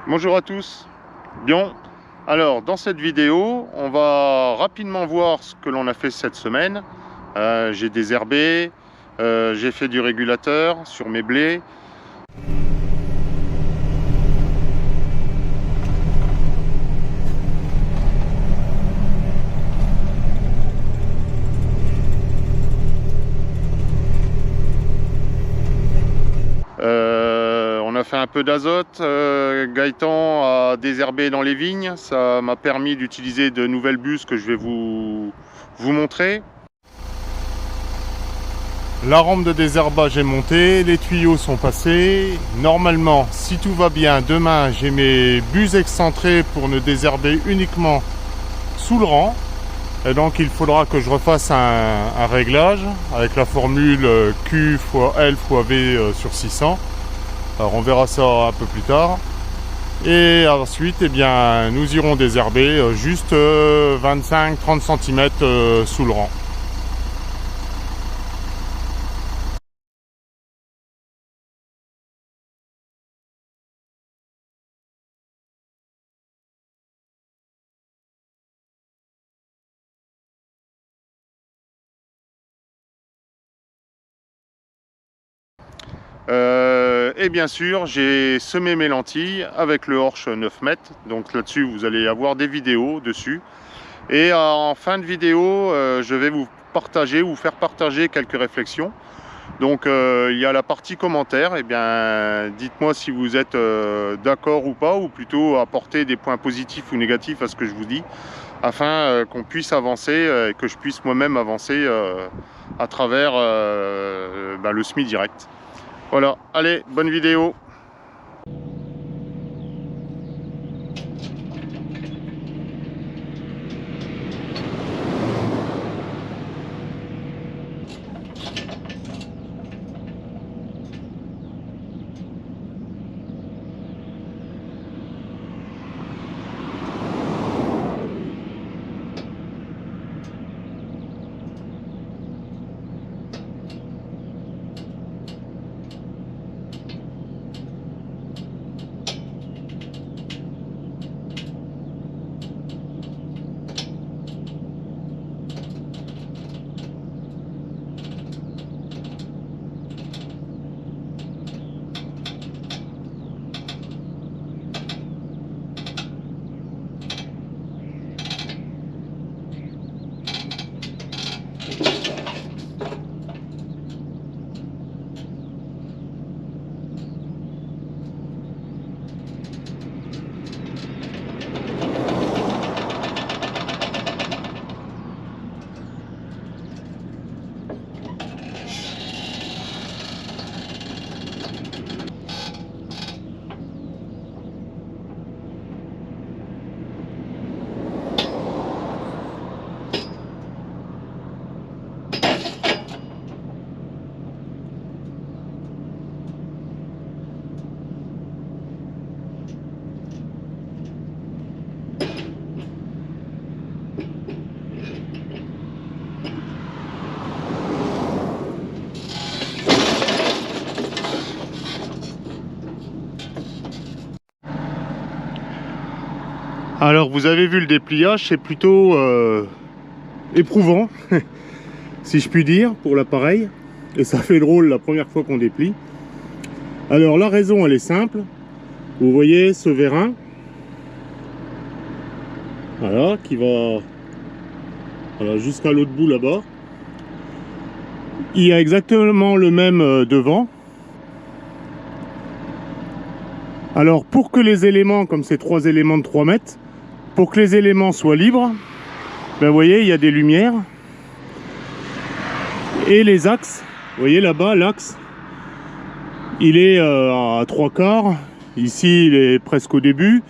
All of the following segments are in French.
Bonjour à tous. Bien, alors dans cette vidéo, on va rapidement voir ce que l'on a fait cette semaine. J'ai désherbé, j'ai fait du régulateur sur mes blés. On a fait un peu d'azote, Gaëtan a désherbé dans les vignes, ça m'a permis d'utiliser de nouvelles buses que je vais vous montrer. La rampe de désherbage est montée, les tuyaux sont passés. Normalement, si tout va bien, demain j'ai mes buses excentrées pour ne désherber uniquement sous le rang. Et donc il faudra que je refasse un réglage avec la formule Q fois L fois V sur 600. Alors on verra ça un peu plus tard. Et ensuite, eh bien, nous irons désherber juste 25-30 cm sous le rang. Et bien sûr, j'ai semé mes lentilles avec le Horsch 9 mètres. Donc là-dessus, vous allez avoir des vidéos dessus. Et en fin de vidéo, je vais vous faire partager quelques réflexions. Donc il y a la partie commentaires. Et bien, dites-moi si vous êtes d'accord ou pas, ou plutôt apporter des points positifs ou négatifs à ce que je vous dis, afin qu'on puisse avancer et que je puisse moi-même avancer à travers le semis direct. Voilà, allez, bonne vidéo. Alors vous avez vu le dépliage, c'est plutôt éprouvant, si je puis dire, pour l'appareil. Et ça fait drôle la première fois qu'on déplie. Alors la raison elle est simple. Vous voyez ce vérin, voilà, qui va jusqu'à l'autre bout là-bas. Il y a exactement le même devant. Alors pour que les éléments, comme ces 3 éléments de 3 mètres, pour que les éléments soient libres, ben, vous voyez, il y a des lumières. Et les axes, vous voyez là-bas, l'axe, il est à 3/4. Ici, il est presque au début.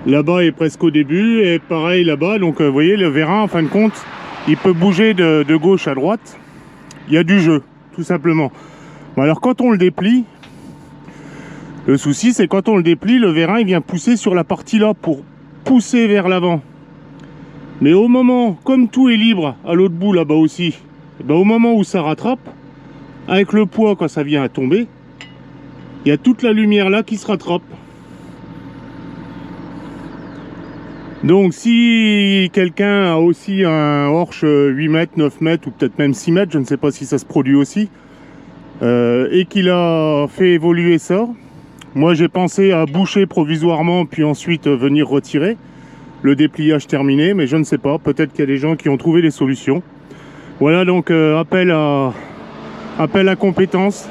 Là-bas, il est presque au début. Et pareil là-bas. Donc, vous voyez, le vérin, en fin de compte, il peut bouger de gauche à droite. Il y a du jeu, tout simplement. Bon, alors, quand on le déplie, le souci, c'est quand on le déplie, le vérin, il vient pousser sur la partie là pour pousser vers l'avant. Mais au moment, comme tout est libre à l'autre bout là-bas aussi, ben au moment où ça rattrape, avec le poids quand ça vient à tomber, il y a toute la lumière là qui se rattrape. Donc si quelqu'un a aussi un Horsch 8 mètres, 9 mètres ou peut-être même 6 mètres, je ne sais pas si ça se produit aussi, et qu'il a fait évoluer ça, moi j'ai pensé à boucher provisoirement puis ensuite venir retirer le dépliage terminé, mais je ne sais pas, peut-être qu'il y a des gens qui ont trouvé des solutions. Voilà, donc appel à compétences.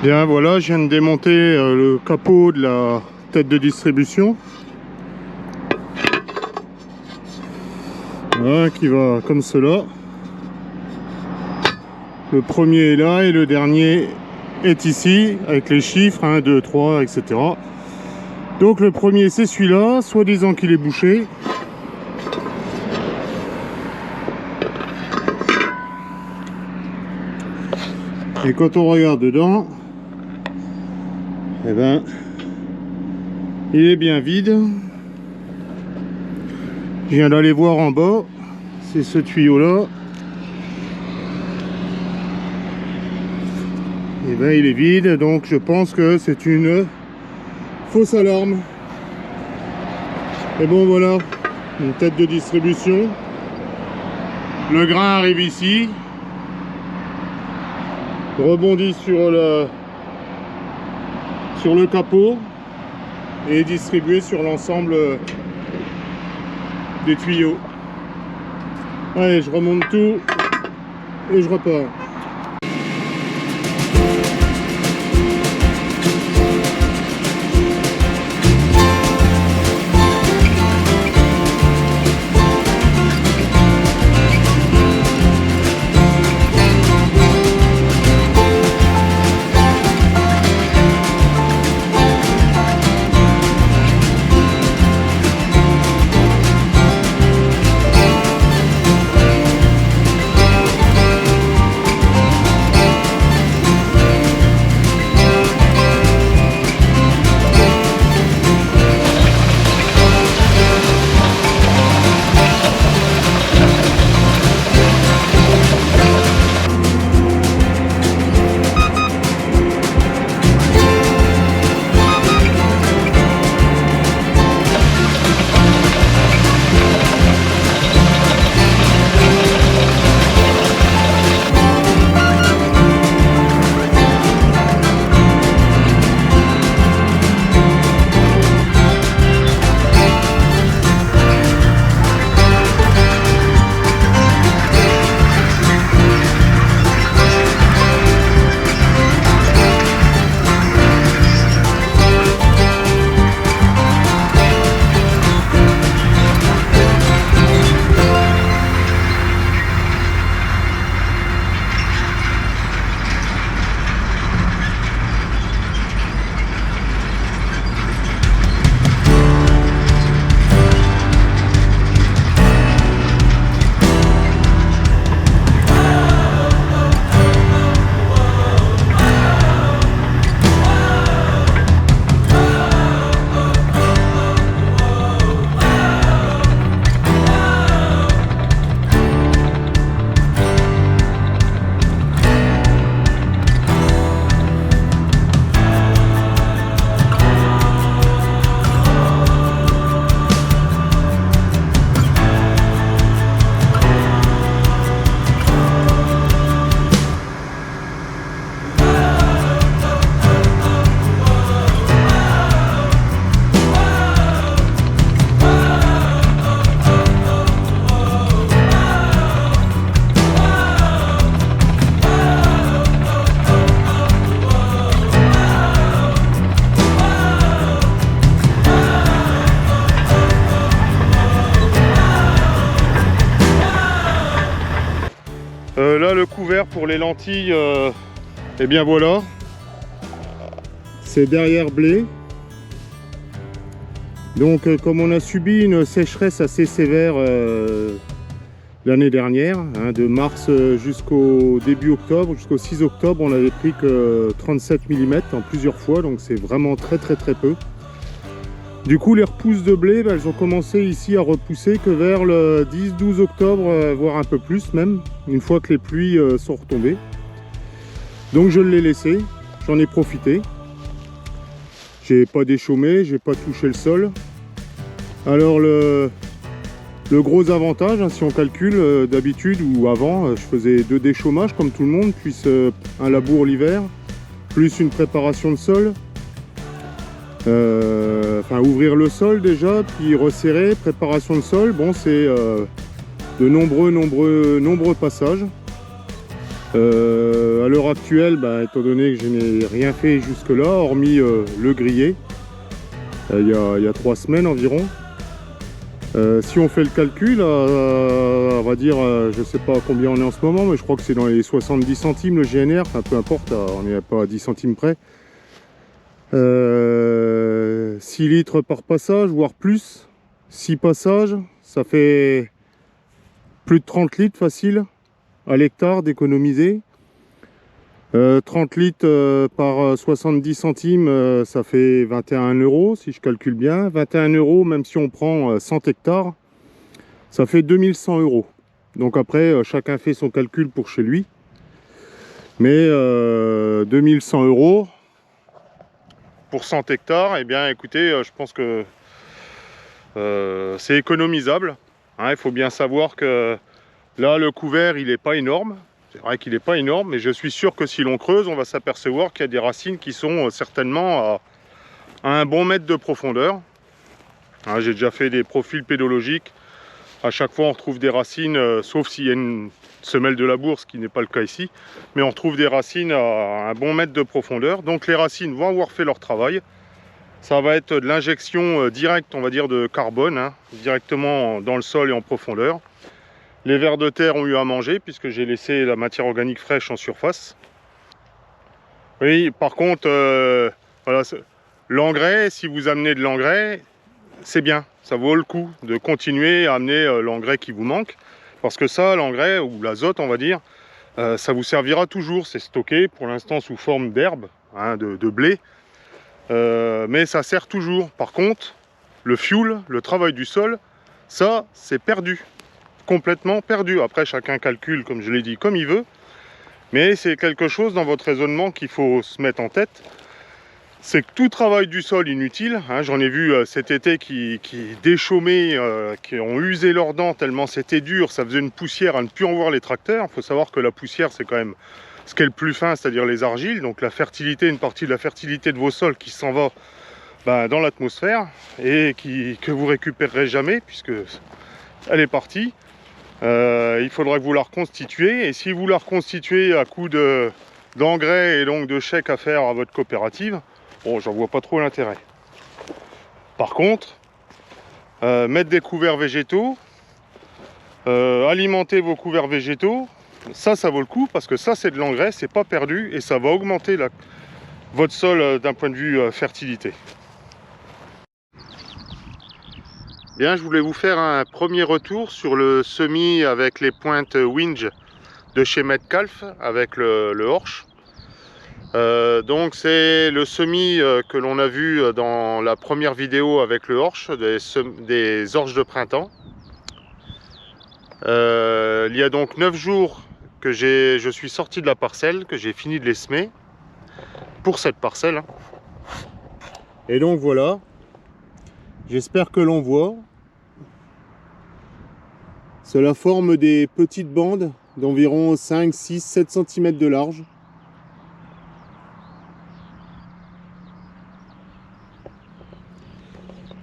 Bien voilà, je viens de démonter le capot de la tête de distribution. Voilà, qui va comme cela. Le premier est là et le dernier est ici avec les chiffres 1, 2, 3, etc. Donc le premier c'est celui-là, soi-disant qu'il est bouché. Et quand on regarde dedans, eh ben, il est bien vide. Je viens d'aller voir en bas, c'est ce tuyau là. Et ben il est vide, donc je pense que c'est une fausse alarme. Et bon voilà, une tête de distribution. Le grain arrive ici, rebondit sur le capot et est distribué sur l'ensemble des tuyaux. Allez, je remonte tout et je repars. Là le couvert pour les lentilles, et bien voilà, c'est derrière blé. Donc comme on a subi une sécheresse assez sévère l'année dernière, hein, de mars jusqu'au début octobre, jusqu'au 6 octobre, on n'avait pris que 37 mm en plusieurs fois, donc c'est vraiment très peu. Du coup les repousses de blé, elles ont commencé ici à repousser que vers le 10-12 octobre, voire un peu plus même, une fois que les pluies sont retombées. Donc je l'ai laissé, j'en ai profité. J'ai pas déchaumé, j'ai pas touché le sol. Alors le gros avantage, hein, si on calcule d'habitude ou avant, je faisais 2 déchaumages comme tout le monde, puis un labour l'hiver, plus une préparation de sol. Enfin ouvrir le sol déjà, puis resserrer, préparation de sol, bon c'est de nombreux passages. À l'heure actuelle, étant donné que je n'ai rien fait jusque là, hormis le griller, il y a 3 semaines environ. Si on fait le calcul, on va dire, je sais pas combien on est en ce moment, mais je crois que c'est dans les 70 centimes le GNR, enfin peu importe, on n'est pas à 10 centimes près. 6 litres par passage, voire plus. 6 passages, ça fait plus de 30 litres facile à l'hectare d'économiser. 30 litres par 70 centimes, ça fait 21 € si je calcule bien. 21 €, même si on prend 100 hectares, ça fait 2100 €. Donc après, chacun fait son calcul pour chez lui. Mais 2100 € pour 100 hectares, eh bien écoutez, je pense que c'est économisable. Hein, il faut bien savoir que là, le couvert, il n'est pas énorme. C'est vrai qu'il n'est pas énorme, mais je suis sûr que si l'on creuse, on va s'apercevoir qu'il y a des racines qui sont certainement à un bon mètre de profondeur. Hein, j'ai déjà fait des profils pédologiques. À chaque fois, on retrouve des racines, sauf s'il y a une semelle de labour, ce qui n'est pas le cas ici. Mais on retrouve des racines à un bon mètre de profondeur. Donc les racines vont avoir fait leur travail. Ça va être de l'injection directe, on va dire, de carbone, hein, directement dans le sol et en profondeur. Les vers de terre ont eu à manger puisque j'ai laissé la matière organique fraîche en surface. Oui, par contre, voilà, l'engrais, si vous amenez de l'engrais, c'est bien. Ça vaut le coup de continuer à amener l'engrais qui vous manque. Parce que ça, l'engrais, ou l'azote, on va dire, ça vous servira toujours. C'est stocké pour l'instant sous forme d'herbe, hein, de blé. Mais ça sert toujours. Par contre, le fuel, le travail du sol, ça, c'est perdu. Complètement perdu. Après, chacun calcule, comme je l'ai dit, comme il veut. Mais c'est quelque chose dans votre raisonnement qu'il faut se mettre en tête. C'est que tout travail du sol inutile, hein, j'en ai vu cet été qui déchaumaient, qui ont usé leurs dents tellement c'était dur, ça faisait une poussière à ne plus en voir les tracteurs. Il faut savoir que la poussière, c'est quand même ce qui est le plus fin, c'est-à-dire les argiles. Donc la fertilité, une partie de la fertilité de vos sols qui s'en va dans l'atmosphère et que vous récupérerez jamais puisque elle est partie. Il faudra que vous la reconstituez, et si vous la reconstituez à coup d'engrais et donc de chèques à faire à votre coopérative, bon, j'en vois pas trop l'intérêt. Par contre, mettre des couverts végétaux, alimenter vos couverts végétaux, ça vaut le coup parce que ça c'est de l'engrais, c'est pas perdu et ça va augmenter votre sol d'un point de vue fertilité. Bien, je voulais vous faire un premier retour sur le semis avec les pointes Winge de chez Metcalf avec le Horsch. Donc c'est le semis que l'on a vu dans la première vidéo avec le Horsch, des orges de printemps. Il y a donc 9 jours que je suis sorti de la parcelle, que j'ai fini de les semer pour cette parcelle. Et donc voilà. J'espère que l'on voit. C'est la forme des petites bandes d'environ 5, 6, 7 cm de large.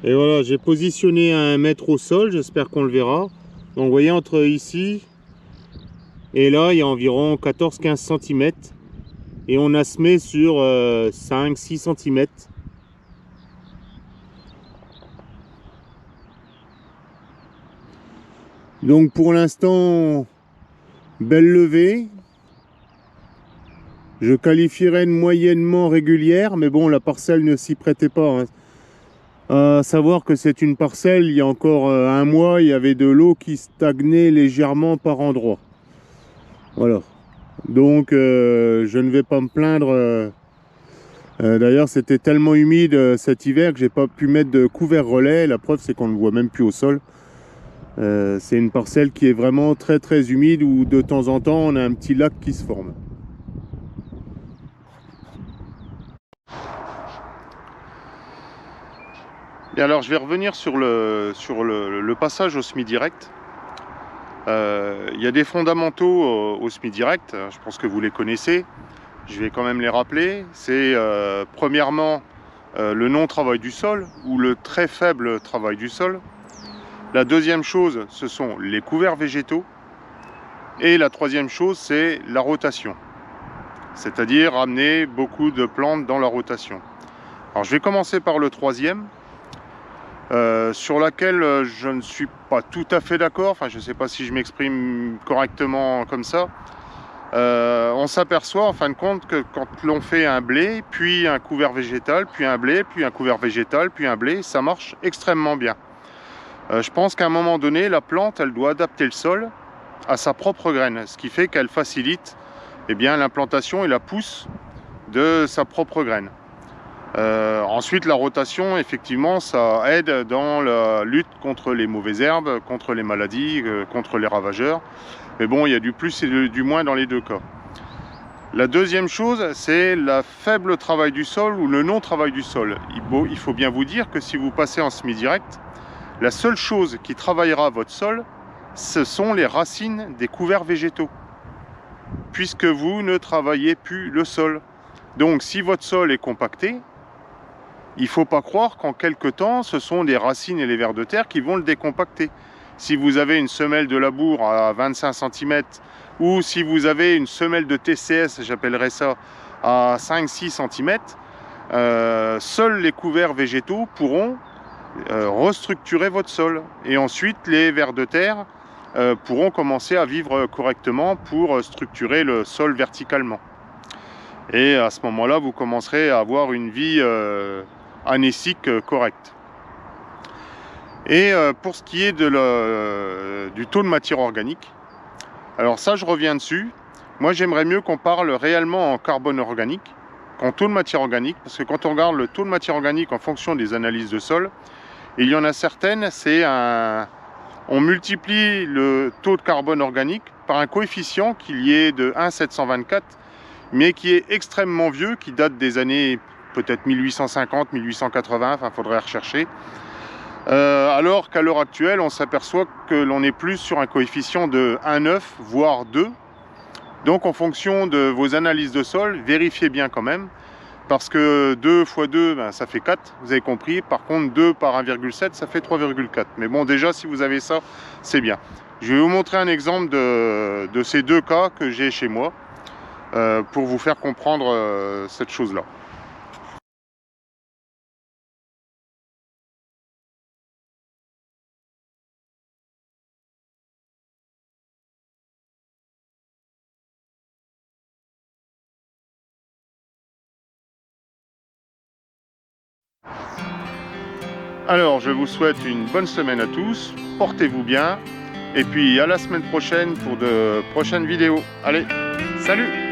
Et voilà, j'ai positionné à 1 mètre au sol, j'espère qu'on le verra. Donc vous voyez, entre ici et là, il y a environ 14-15 cm. Et on a semé sur 5-6 cm. Donc pour l'instant, belle levée. Je qualifierais de moyennement régulière, mais bon, la parcelle ne s'y prêtait pas, hein. À savoir que c'est une parcelle, il y a encore un mois, il y avait de l'eau qui stagnait légèrement par endroits. Voilà. Donc, je ne vais pas me plaindre. D'ailleurs, c'était tellement humide cet hiver que j'ai pas pu mettre de couvert relais. La preuve, c'est qu'on ne le voit même plus au sol. C'est une parcelle qui est vraiment très très humide où de temps en temps, on a un petit lac qui se forme. Et alors je vais revenir sur le passage au semi-direct. Il y a des fondamentaux au semi-direct, je pense que vous les connaissez, je vais quand même les rappeler. C'est premièrement le non-travail du sol ou le très faible travail du sol. La deuxième chose, ce sont les couverts végétaux. Et la troisième chose, c'est la rotation. C'est-à-dire amener beaucoup de plantes dans la rotation. Alors je vais commencer par le troisième. Sur laquelle je ne suis pas tout à fait d'accord, enfin je ne sais pas si je m'exprime correctement comme ça. On s'aperçoit en fin de compte que quand l'on fait un blé, puis un couvert végétal, puis un blé, puis un couvert végétal, puis un blé, ça marche extrêmement bien. Je pense qu'à un moment donné, la plante, elle doit adapter le sol à sa propre graine, ce qui fait qu'elle facilite l'implantation et la pousse de sa propre graine. Ensuite, la rotation, effectivement, ça aide dans la lutte contre les mauvaises herbes, contre les maladies, contre les ravageurs. Mais bon, il y a du plus et du moins dans les deux cas. La deuxième chose, c'est le faible travail du sol ou le non-travail du sol. Il faut bien vous dire que si vous passez en semi-direct, la seule chose qui travaillera votre sol, ce sont les racines des couverts végétaux, puisque vous ne travaillez plus le sol. Donc, si votre sol est compacté, il ne faut pas croire qu'en quelques temps, ce sont les racines et les vers de terre qui vont le décompacter. Si vous avez une semelle de labour à 25 cm ou si vous avez une semelle de TCS, j'appellerais ça, à 5-6 cm, seuls les couverts végétaux pourront restructurer votre sol. Et ensuite, les vers de terre pourront commencer à vivre correctement pour structurer le sol verticalement. Et à ce moment-là, vous commencerez à avoir une vie anécique correcte. Et pour ce qui est du taux de matière organique, alors ça je reviens dessus. Moi j'aimerais mieux qu'on parle réellement en carbone organique qu'en taux de matière organique, parce que quand on regarde le taux de matière organique en fonction des analyses de sol, il y en a certaines, on multiplie le taux de carbone organique par un coefficient qui est de 1,724, mais qui est extrêmement vieux, qui date des années peut-être 1850, 1880, enfin il faudrait rechercher. Alors qu'à l'heure actuelle, on s'aperçoit que l'on est plus sur un coefficient de 1,9, voire 2. Donc en fonction de vos analyses de sol, vérifiez bien quand même, parce que 2 x 2, ça fait 4, vous avez compris. Par contre, 2 par 1,7, ça fait 3,4. Mais bon, déjà, si vous avez ça, c'est bien. Je vais vous montrer un exemple de ces deux cas que j'ai chez moi, pour vous faire comprendre cette chose-là. Alors, je vous souhaite une bonne semaine à tous, portez-vous bien, et puis à la semaine prochaine pour de prochaines vidéos. Allez, salut!